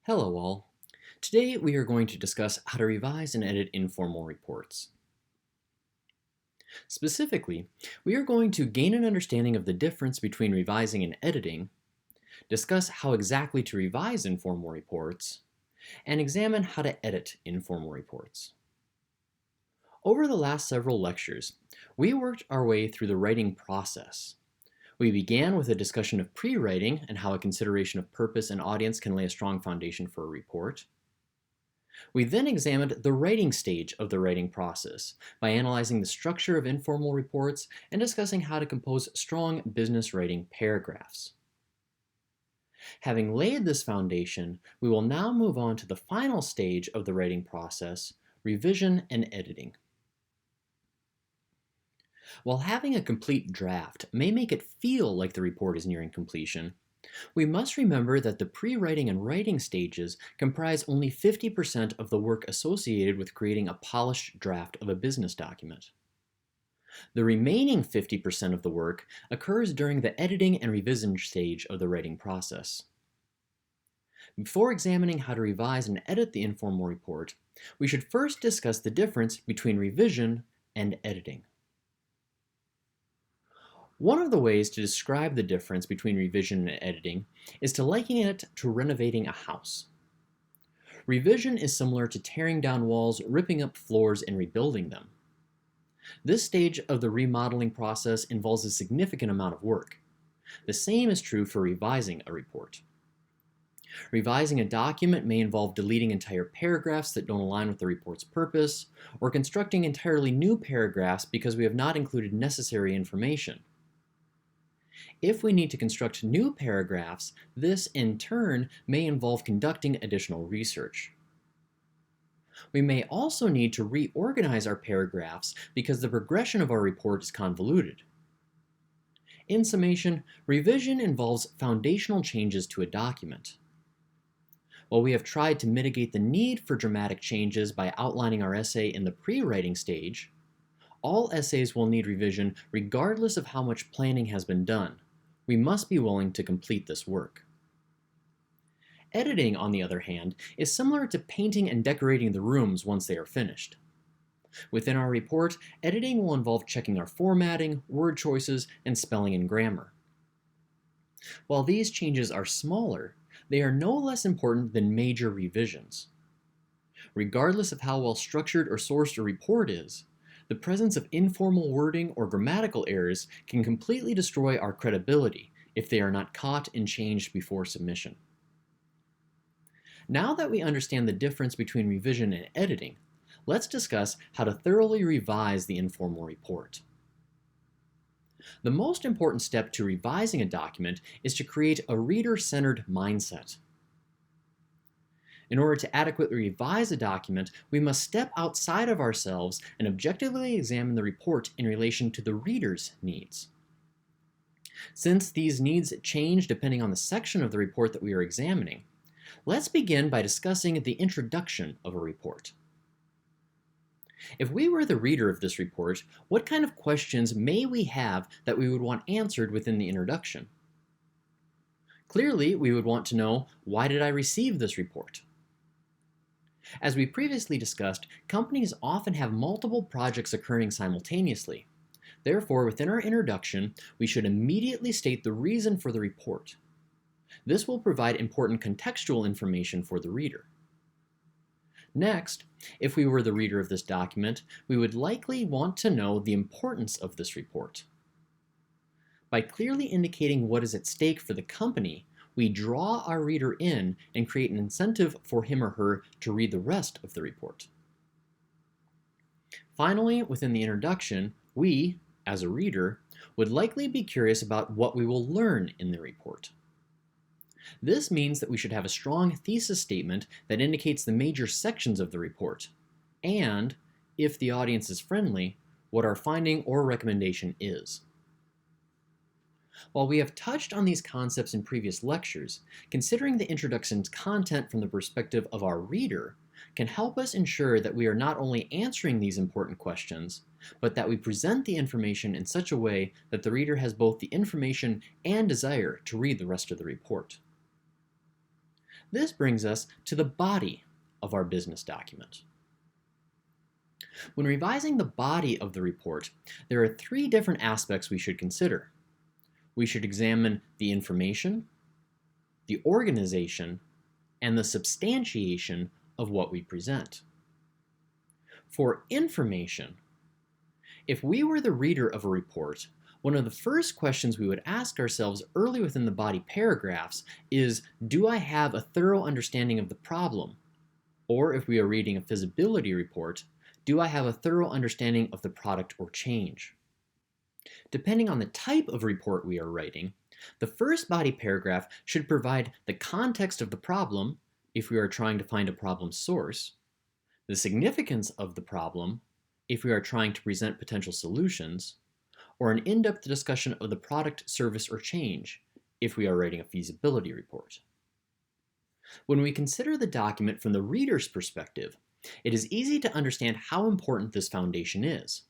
Hello all. Today we are going to discuss how to revise and edit informal reports. Specifically, we are going to gain an understanding of the difference between revising and editing, discuss how exactly to revise informal reports, and examine how to edit informal reports. Over the last several lectures, we worked our way through the writing process. We began with a discussion of pre-writing and how a consideration of purpose and audience can lay a strong foundation for a report. We then examined the writing stage of the writing process by analyzing the structure of informal reports and discussing how to compose strong business writing paragraphs. Having laid this foundation, we will now move on to the final stage of the writing process, revision and editing. While having a complete draft may make it feel like the report is nearing completion, we must remember that the pre-writing and writing stages comprise only 50% of the work associated with creating a polished draft of a business document. The remaining 50% of the work occurs during the editing and revision stage of the writing process. Before examining how to revise and edit the informal report, we should first discuss the difference between revision and editing. One of the ways to describe the difference between revision and editing is to liken it to renovating a house. Revision is similar to tearing down walls, ripping up floors, and rebuilding them. This stage of the remodeling process involves a significant amount of work. The same is true for revising a report. Revising a document may involve deleting entire paragraphs that don't align with the report's purpose, or constructing entirely new paragraphs because we have not included necessary information. If we need to construct new paragraphs, this in turn may involve conducting additional research. We may also need to reorganize our paragraphs because the progression of our report is convoluted. In summation, revision involves foundational changes to a document. While we have tried to mitigate the need for dramatic changes by outlining our essay in the pre-writing stage, all essays will need revision regardless of how much planning has been done. We must be willing to complete this work. Editing, on the other hand, is similar to painting and decorating the rooms once they are finished. Within our report, editing will involve checking our formatting, word choices, and spelling and grammar. While these changes are smaller, they are no less important than major revisions. Regardless of how well structured or sourced a report is, the presence of informal wording or grammatical errors can completely destroy our credibility if they are not caught and changed before submission. Now that we understand the difference between revision and editing, let's discuss how to thoroughly revise the informal report. The most important step to revising a document is to create a reader-centered mindset. In order to adequately revise a document, we must step outside of ourselves and objectively examine the report in relation to the reader's needs. Since these needs change depending on the section of the report that we are examining, let's begin by discussing the introduction of a report. If we were the reader of this report, what kind of questions may we have that we would want answered within the introduction? Clearly, we would want to know, why did I receive this report? As we previously discussed, companies often have multiple projects occurring simultaneously. Therefore, within our introduction, we should immediately state the reason for the report. This will provide important contextual information for the reader. Next, if we were the reader of this document, we would likely want to know the importance of this report. By clearly indicating what is at stake for the company, we draw our reader in and create an incentive for him or her to read the rest of the report. Finally, within the introduction, we, as a reader, would likely be curious about what we will learn in the report. This means that we should have a strong thesis statement that indicates the major sections of the report, and, if the audience is friendly, what our finding or recommendation is. While we have touched on these concepts in previous lectures, considering the introduction's content from the perspective of our reader can help us ensure that we are not only answering these important questions, but that we present the information in such a way that the reader has both the information and desire to read the rest of the report. This brings us to the body of our business document. When revising the body of the report, there are three different aspects we should consider. We should examine the information, the organization, and the substantiation of what we present. For information, if we were the reader of a report, one of the first questions we would ask ourselves early within the body paragraphs is, do I have a thorough understanding of the problem? Or if we are reading a feasibility report, do I have a thorough understanding of the product or change? Depending on the type of report we are writing, the first body paragraph should provide the context of the problem, if we are trying to find a problem source, the significance of the problem, if we are trying to present potential solutions, or an in-depth discussion of the product, service, or change, if we are writing a feasibility report. When we consider the document from the reader's perspective, it is easy to understand how important this foundation is.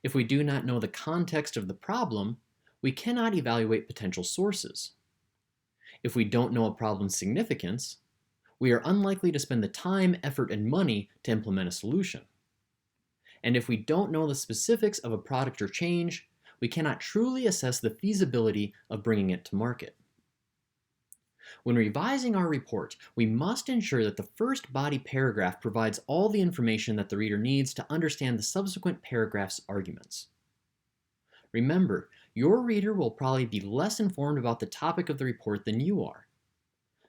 If we do not know the context of the problem, we cannot evaluate potential sources. If we don't know a problem's significance, we are unlikely to spend the time, effort, and money to implement a solution. And if we don't know the specifics of a product or change, we cannot truly assess the feasibility of bringing it to market. When revising our report, we must ensure that the first body paragraph provides all the information that the reader needs to understand the subsequent paragraph's arguments. Remember, your reader will probably be less informed about the topic of the report than you are.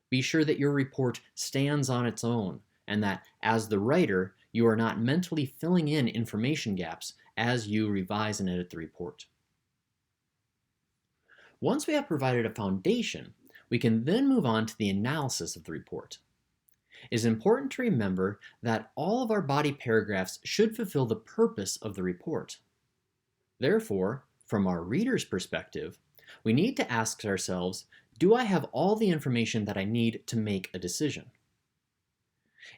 Be sure that your report stands on its own, and that, as the writer, you are not mentally filling in information gaps as you revise and edit the report. Once we have provided a foundation, we can then move on to the analysis of the report. It is important to remember that all of our body paragraphs should fulfill the purpose of the report. Therefore, from our reader's perspective, we need to ask ourselves, do I have all the information that I need to make a decision?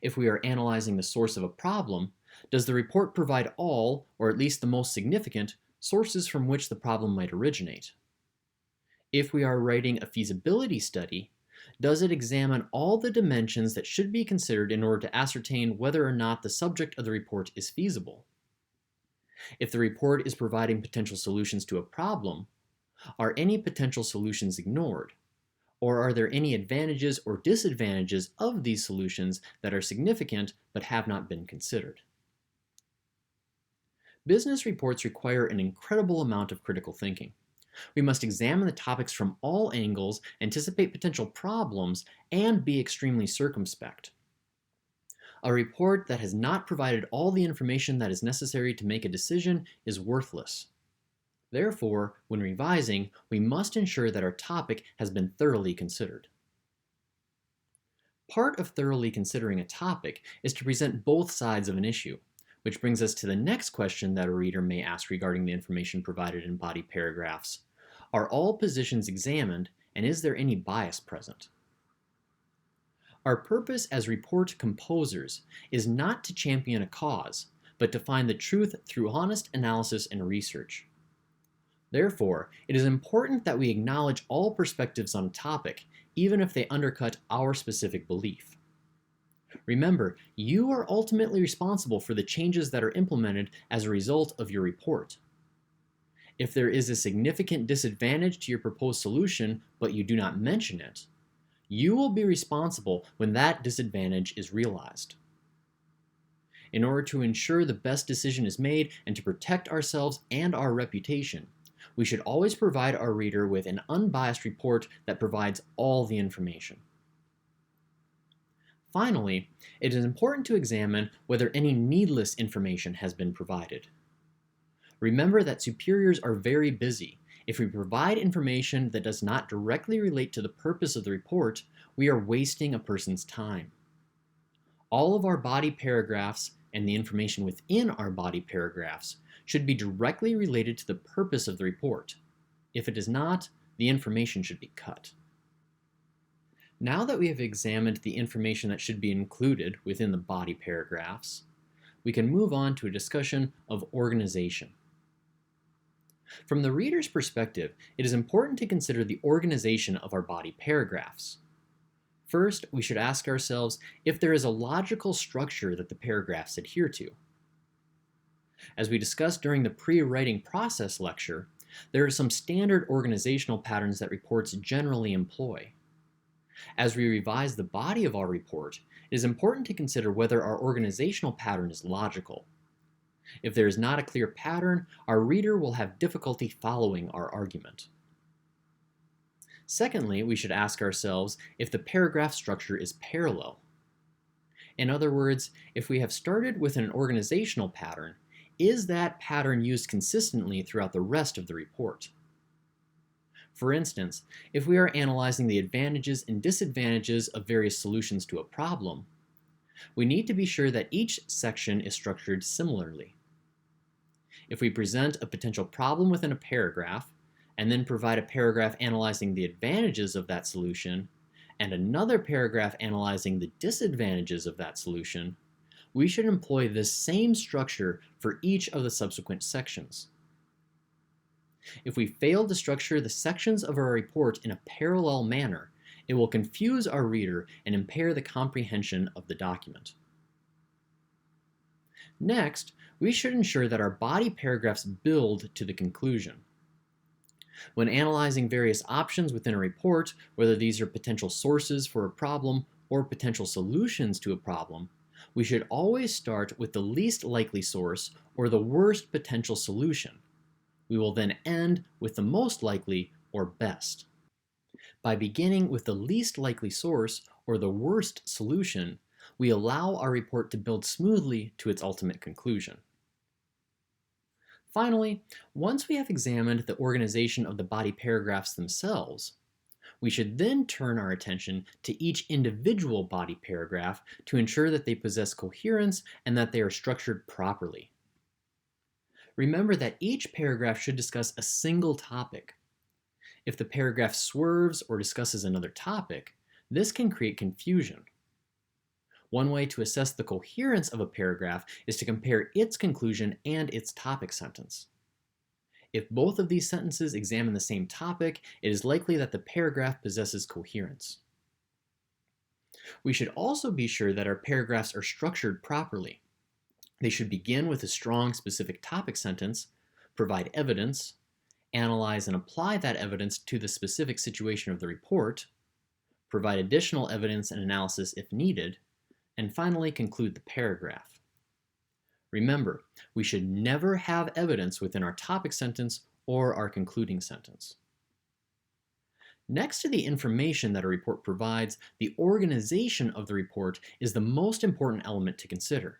If we are analyzing the source of a problem, does the report provide all, or at least the most significant, sources from which the problem might originate? If we are writing a feasibility study, does it examine all the dimensions that should be considered in order to ascertain whether or not the subject of the report is feasible? If the report is providing potential solutions to a problem, are any potential solutions ignored? Or are there any advantages or disadvantages of these solutions that are significant but have not been considered? Business reports require an incredible amount of critical thinking. We must examine the topics from all angles, anticipate potential problems, and be extremely circumspect. A report that has not provided all the information that is necessary to make a decision is worthless. Therefore, when revising, we must ensure that our topic has been thoroughly considered. Part of thoroughly considering a topic is to present both sides of an issue, which brings us to the next question that a reader may ask regarding the information provided in body paragraphs. Are all positions examined, and is there any bias present? Our purpose as report composers is not to champion a cause, but to find the truth through honest analysis and research. Therefore, it is important that we acknowledge all perspectives on a topic, even if they undercut our specific belief. Remember, you are ultimately responsible for the changes that are implemented as a result of your report. If there is a significant disadvantage to your proposed solution, but you do not mention it, you will be responsible when that disadvantage is realized. In order to ensure the best decision is made and to protect ourselves and our reputation, we should always provide our reader with an unbiased report that provides all the information. Finally, it is important to examine whether any needless information has been provided. Remember that superiors are very busy. If we provide information that does not directly relate to the purpose of the report, we are wasting a person's time. All of our body paragraphs and the information within our body paragraphs should be directly related to the purpose of the report. If it is not, the information should be cut. Now that we have examined the information that should be included within the body paragraphs, we can move on to a discussion of organization. From the reader's perspective, it is important to consider the organization of our body paragraphs. First, we should ask ourselves if there is a logical structure that the paragraphs adhere to. As we discussed during the pre-writing process lecture, there are some standard organizational patterns that reports generally employ. As we revise the body of our report, it is important to consider whether our organizational pattern is logical. If there is not a clear pattern, our reader will have difficulty following our argument. Secondly, we should ask ourselves if the paragraph structure is parallel. In other words, if we have started with an organizational pattern, is that pattern used consistently throughout the rest of the report? For instance, if we are analyzing the advantages and disadvantages of various solutions to a problem, we need to be sure that each section is structured similarly. If we present a potential problem within a paragraph, and then provide a paragraph analyzing the advantages of that solution, and another paragraph analyzing the disadvantages of that solution, we should employ this same structure for each of the subsequent sections. If we fail to structure the sections of our report in a parallel manner, it will confuse our reader and impair the comprehension of the document. Next, we should ensure that our body paragraphs build to the conclusion. When analyzing various options within a report, whether these are potential sources for a problem or potential solutions to a problem, we should always start with the least likely source or the worst potential solution. We will then end with the most likely or best. By beginning with the least likely source or the worst solution, we allow our report to build smoothly to its ultimate conclusion. Finally, once we have examined the organization of the body paragraphs themselves, we should then turn our attention to each individual body paragraph to ensure that they possess coherence and that they are structured properly. Remember that each paragraph should discuss a single topic. If the paragraph swerves or discusses another topic, this can create confusion. One way to assess the coherence of a paragraph is to compare its conclusion and its topic sentence. If both of these sentences examine the same topic, it is likely that the paragraph possesses coherence. We should also be sure that our paragraphs are structured properly. They should begin with a strong specific topic sentence, provide evidence, analyze and apply that evidence to the specific situation of the report, provide additional evidence and analysis if needed, and finally conclude the paragraph. Remember, we should never have evidence within our topic sentence or our concluding sentence. Next to the information that a report provides, the organization of the report is the most important element to consider.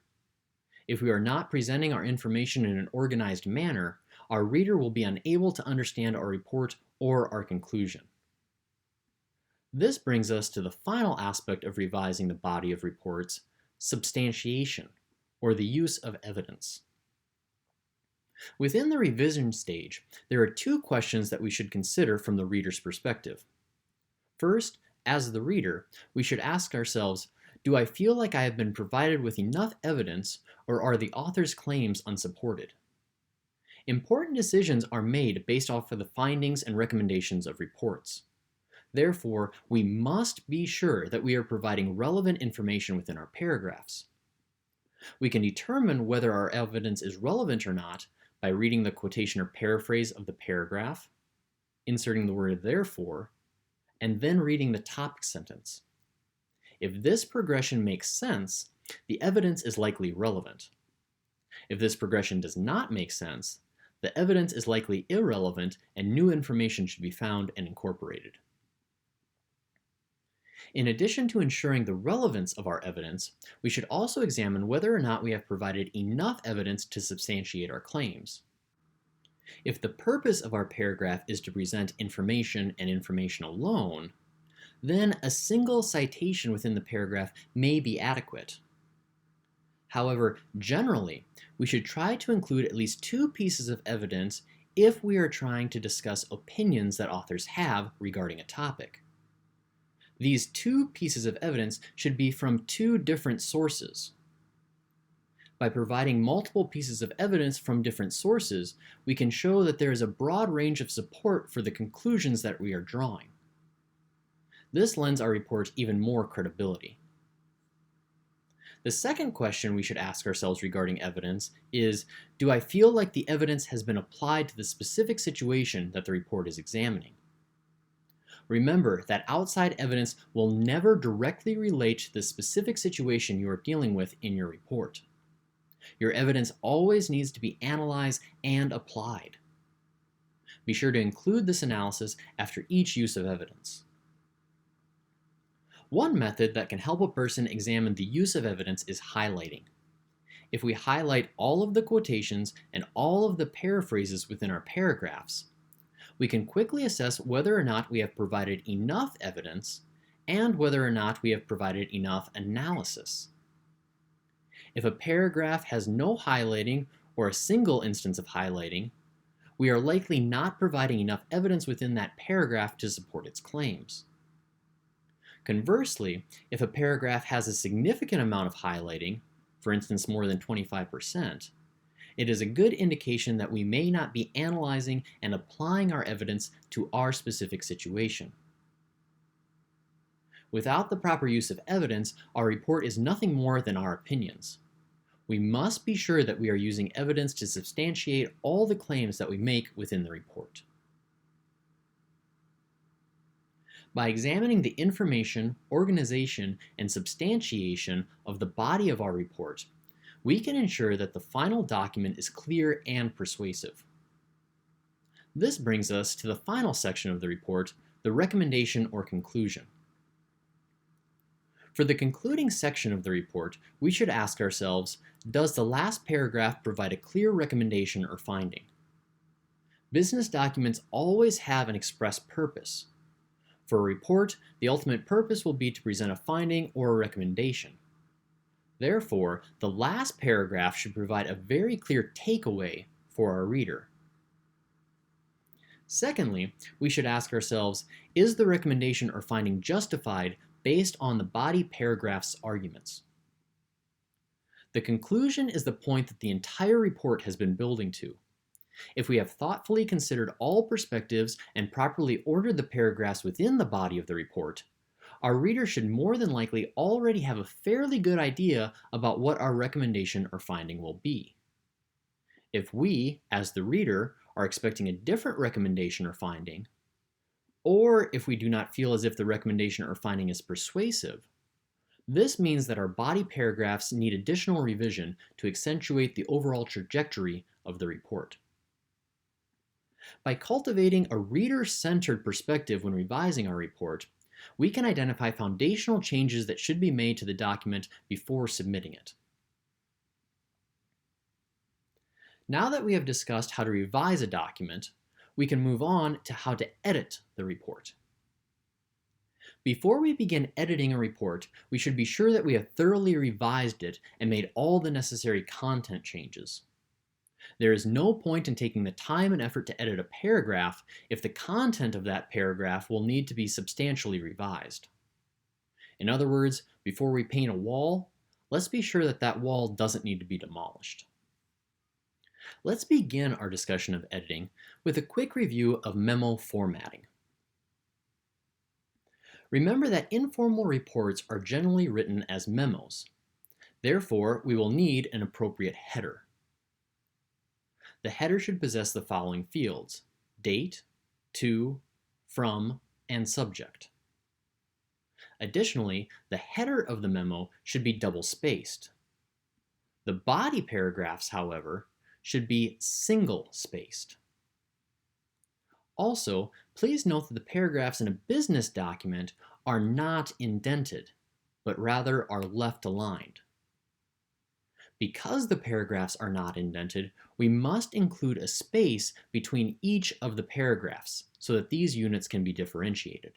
If we are not presenting our information in an organized manner, our reader will be unable to understand our report or our conclusion. This brings us to the final aspect of revising the body of reports, substantiation, or the use of evidence. Within the revision stage, there are two questions that we should consider from the reader's perspective. First, as the reader, we should ask ourselves, do I feel like I have been provided with enough evidence, or are the author's claims unsupported? Important decisions are made based off of the findings and recommendations of reports. Therefore, we must be sure that we are providing relevant information within our paragraphs. We can determine whether our evidence is relevant or not by reading the quotation or paraphrase of the paragraph, inserting the word therefore, and then reading the topic sentence. If this progression makes sense, the evidence is likely relevant. If this progression does not make sense, the evidence is likely irrelevant and new information should be found and incorporated. In addition to ensuring the relevance of our evidence, we should also examine whether or not we have provided enough evidence to substantiate our claims. If the purpose of our paragraph is to present information and information alone, then a single citation within the paragraph may be adequate. However, generally, we should try to include at least two pieces of evidence if we are trying to discuss opinions that authors have regarding a topic. These two pieces of evidence should be from two different sources. By providing multiple pieces of evidence from different sources, we can show that there is a broad range of support for the conclusions that we are drawing. This lends our report even more credibility. The second question we should ask ourselves regarding evidence is, do I feel like the evidence has been applied to the specific situation that the report is examining? Remember that outside evidence will never directly relate to the specific situation you are dealing with in your report. Your evidence always needs to be analyzed and applied. Be sure to include this analysis after each use of evidence. One method that can help a person examine the use of evidence is highlighting. If we highlight all of the quotations and all of the paraphrases within our paragraphs, we can quickly assess whether or not we have provided enough evidence and whether or not we have provided enough analysis. If a paragraph has no highlighting or a single instance of highlighting, we are likely not providing enough evidence within that paragraph to support its claims. Conversely, if a paragraph has a significant amount of highlighting, for instance more than 25%, it is a good indication that we may not be analyzing and applying our evidence to our specific situation. Without the proper use of evidence, our report is nothing more than our opinions. We must be sure that we are using evidence to substantiate all the claims that we make within the report. By examining the information, organization, and substantiation of the body of our report, we can ensure that the final document is clear and persuasive. This brings us to the final section of the report, the recommendation or conclusion. For the concluding section of the report, we should ask ourselves, does the last paragraph provide a clear recommendation or finding? Business documents always have an express purpose. For a report, the ultimate purpose will be to present a finding or a recommendation. Therefore, the last paragraph should provide a very clear takeaway for our reader. Secondly, we should ask ourselves, is the recommendation or finding justified based on the body paragraph's arguments? The conclusion is the point that the entire report has been building to. If we have thoughtfully considered all perspectives and properly ordered the paragraphs within the body of the report, our reader should more than likely already have a fairly good idea about what our recommendation or finding will be. If we, as the reader, are expecting a different recommendation or finding, or if we do not feel as if the recommendation or finding is persuasive, this means that our body paragraphs need additional revision to accentuate the overall trajectory of the report. By cultivating a reader-centered perspective when revising our report, we can identify foundational changes that should be made to the document before submitting it. Now that we have discussed how to revise a document, we can move on to how to edit the report. Before we begin editing a report, we should be sure that we have thoroughly revised it and made all the necessary content changes. There is no point in taking the time and effort to edit a paragraph if the content of that paragraph will need to be substantially revised. In other words, before we paint a wall, let's be sure that that wall doesn't need to be demolished. Let's begin our discussion of editing with a quick review of memo formatting. Remember that informal reports are generally written as memos. Therefore, we will need an appropriate header. The header should possess the following fields: date, to, from, and subject. Additionally, the header of the memo should be double-spaced. The body paragraphs, however, should be single-spaced. Also, please note that the paragraphs in a business document are not indented, but rather are left aligned. Because the paragraphs are not indented, we must include a space between each of the paragraphs so that these units can be differentiated.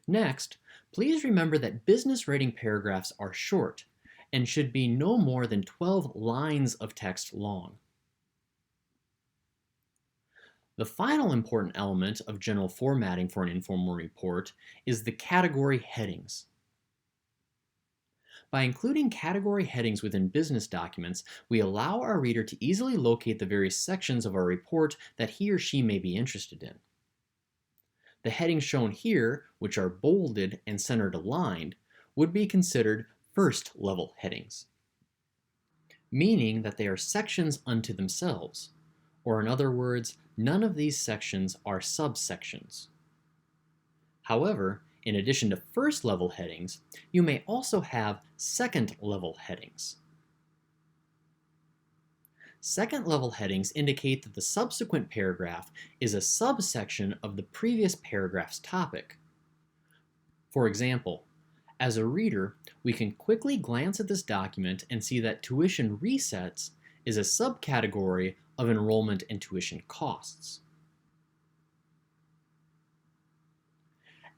Next, please remember that business writing paragraphs are short and should be no more than 12 lines of text long. The final important element of general formatting for an informal report is the category headings. By including category headings within business documents, we allow our reader to easily locate the various sections of our report that he or she may be interested in. The headings shown here, which are bolded and centered aligned, would be considered first-level headings, meaning that they are sections unto themselves, or in other words, none of these sections are subsections. However, in addition to first-level headings, you may also have second-level headings. Second-level headings indicate that the subsequent paragraph is a subsection of the previous paragraph's topic. For example, as a reader, we can quickly glance at this document and see that tuition resets is a subcategory of enrollment and tuition costs.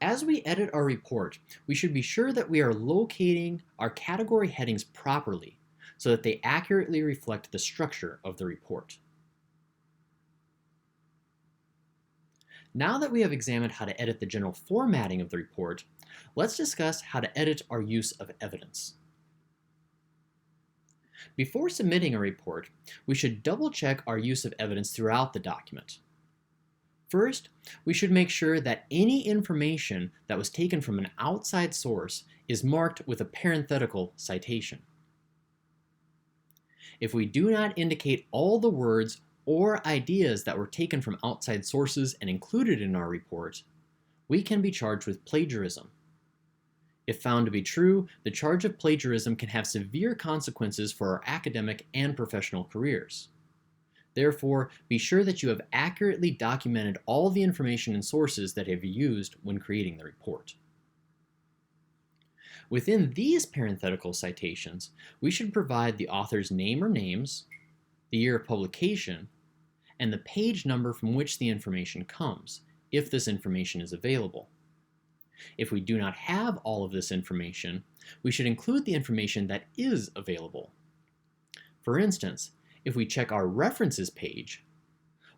As we edit our report, we should be sure that we are locating our category headings properly so that they accurately reflect the structure of the report. Now that we have examined how to edit the general formatting of the report, let's discuss how to edit our use of evidence. Before submitting a report, we should double-check our use of evidence throughout the document. First, we should make sure that any information that was taken from an outside source is marked with a parenthetical citation. If we do not indicate all the words or ideas that were taken from outside sources and included in our report, we can be charged with plagiarism. If found to be true, the charge of plagiarism can have severe consequences for our academic and professional careers. Therefore, be sure that you have accurately documented all the information and sources that have been used when creating the report. Within these parenthetical citations, we should provide the author's name or names, the year of publication, and the page number from which the information comes, if this information is available. If we do not have all of this information, we should include the information that is available. For instance, if we check our references page,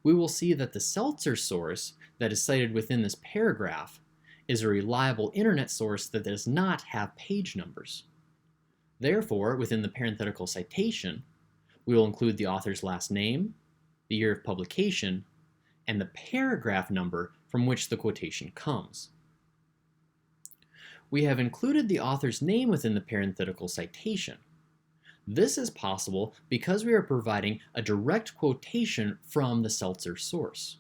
we will see that the Seltzer source that is cited within this paragraph is a reliable internet source that does not have page numbers. Therefore, within the parenthetical citation, we will include the author's last name, the year of publication, and the paragraph number from which the quotation comes. We have included the author's name within the parenthetical citation. This is possible because we are providing a direct quotation from the Seltzer source.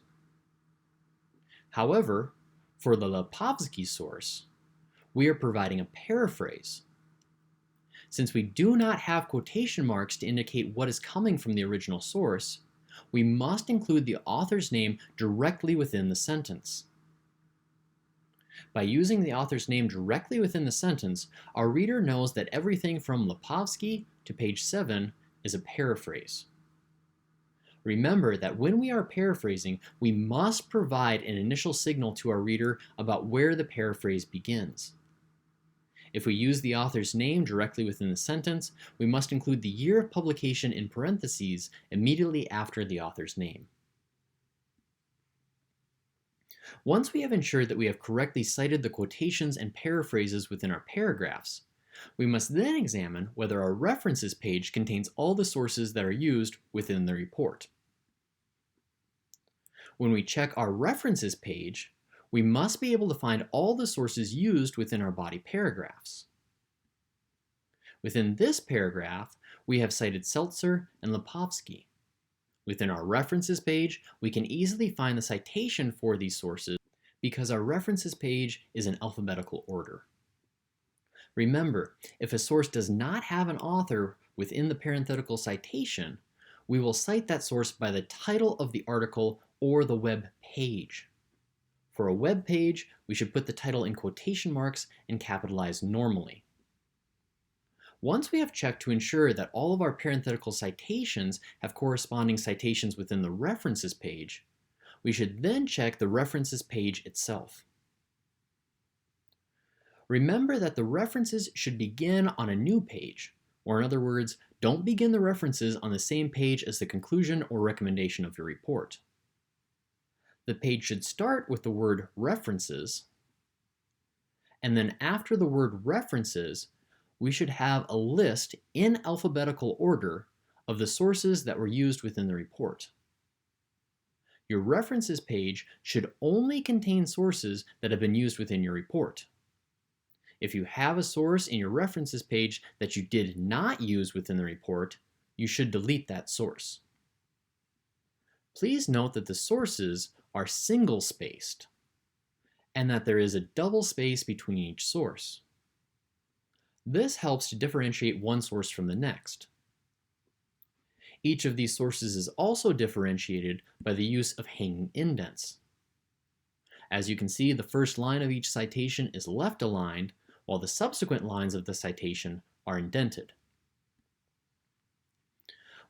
However, for the Lipovsky source, we are providing a paraphrase. Since we do not have quotation marks to indicate what is coming from the original source, we must include the author's name directly within the sentence. By using the author's name directly within the sentence, our reader knows that everything from Lipovsky to page 7 is a paraphrase. Remember that when we are paraphrasing, we must provide an initial signal to our reader about where the paraphrase begins. If we use the author's name directly within the sentence, we must include the year of publication in parentheses immediately after the author's name. Once we have ensured that we have correctly cited the quotations and paraphrases within our paragraphs, we must then examine whether our references page contains all the sources that are used within the report. When we check our references page, we must be able to find all the sources used within our body paragraphs. Within this paragraph, we have cited Seltzer and Lipovsky. Within our references page, we can easily find the citation for these sources because our references page is in alphabetical order. Remember, if a source does not have an author within the parenthetical citation, we will cite that source by the title of the article or the web page. For a web page, we should put the title in quotation marks and capitalize normally. Once we have checked to ensure that all of our parenthetical citations have corresponding citations within the references page, we should then check the references page itself. Remember that the references should begin on a new page, or in other words, don't begin the references on the same page as the conclusion or recommendation of your report. The page should start with the word references, and then after the word references, we should have a list in alphabetical order of the sources that were used within the report. Your references page should only contain sources that have been used within your report. If you have a source in your references page that you did not use within the report, you should delete that source. Please note that the sources are single-spaced and that there is a double space between each source. This helps to differentiate one source from the next. Each of these sources is also differentiated by the use of hanging indents. As you can see, the first line of each citation is left aligned, while the subsequent lines of the citation are indented.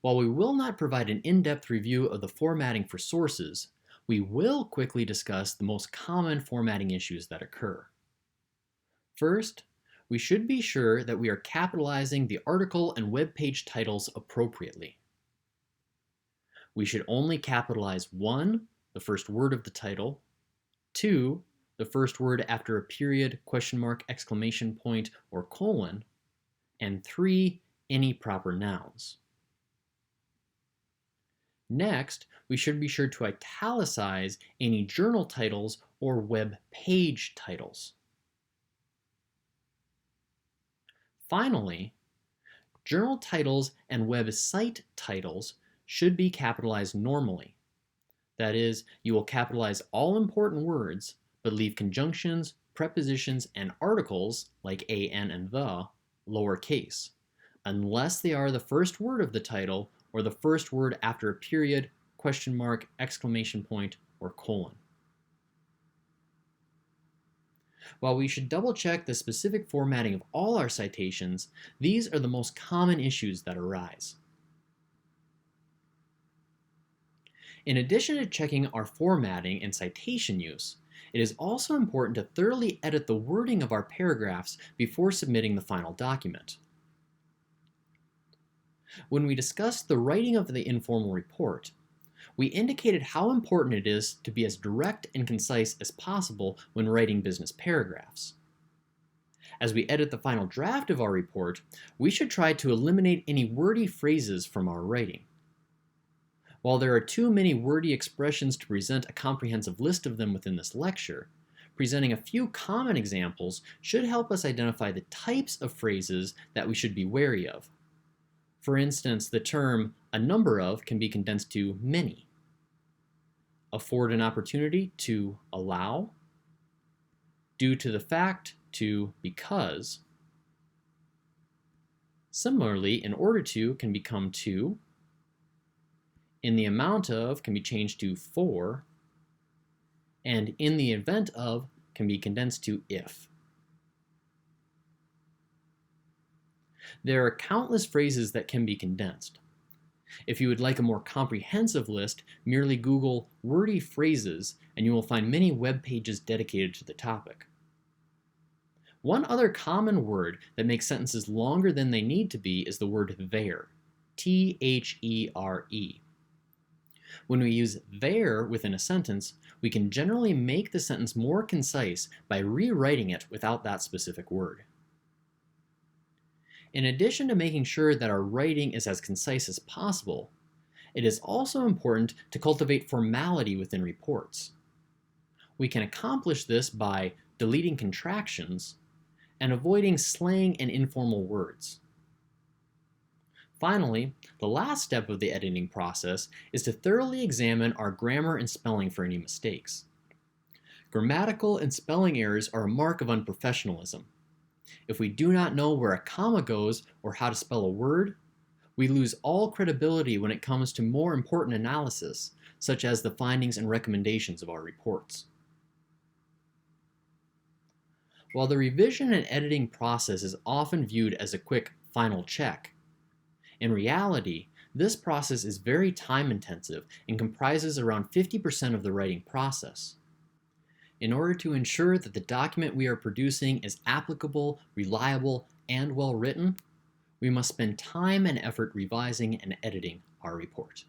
While we will not provide an in-depth review of the formatting for sources, we will quickly discuss the most common formatting issues that occur. First, we should be sure that we are capitalizing the article and web page titles appropriately. We should only capitalize 1, the first word of the title, 2, the first word after a period, question mark, exclamation point, or colon, and 3, any proper nouns. Next, we should be sure to italicize any journal titles or web page titles. Finally, journal titles and website titles should be capitalized normally. That is, you will capitalize all important words, but leave conjunctions, prepositions, and articles, like an and the, lowercase, unless they are the first word of the title or the first word after a period, question mark, exclamation point, or colon. While we should double check the specific formatting of all our citations, these are the most common issues that arise. In addition to checking our formatting and citation use, it is also important to thoroughly edit the wording of our paragraphs before submitting the final document. When we discussed the writing of the informal report, we indicated how important it is to be as direct and concise as possible when writing business paragraphs. As we edit the final draft of our report, we should try to eliminate any wordy phrases from our writing. While there are too many wordy expressions to present a comprehensive list of them within this lecture, presenting a few common examples should help us identify the types of phrases that we should be wary of. For instance, the term "a number of" can be condensed to "many." Afford an opportunity to "allow." Due to the fact to "because." Similarly, "in order to" can become "to." "In the amount of" can be changed to "for." And "in the event of" can be condensed to "if." There are countless phrases that can be condensed. If you would like a more comprehensive list, merely Google wordy phrases and you will find many web pages dedicated to the topic. One other common word that makes sentences longer than they need to be is the word there, T-H-E-R-E. When we use there within a sentence, we can generally make the sentence more concise by rewriting it without that specific word. In addition to making sure that our writing is as concise as possible, it is also important to cultivate formality within reports. We can accomplish this by deleting contractions and avoiding slang and informal words. Finally, the last step of the editing process is to thoroughly examine our grammar and spelling for any mistakes. Grammatical and spelling errors are a mark of unprofessionalism. If we do not know where a comma goes or how to spell a word, we lose all credibility when it comes to more important analysis, such as the findings and recommendations of our reports. While the revision and editing process is often viewed as a quick final check, in reality, this process is very time-intensive and comprises around 50% of the writing process. In order to ensure that the document we are producing is applicable, reliable, and well written, we must spend time and effort revising and editing our report.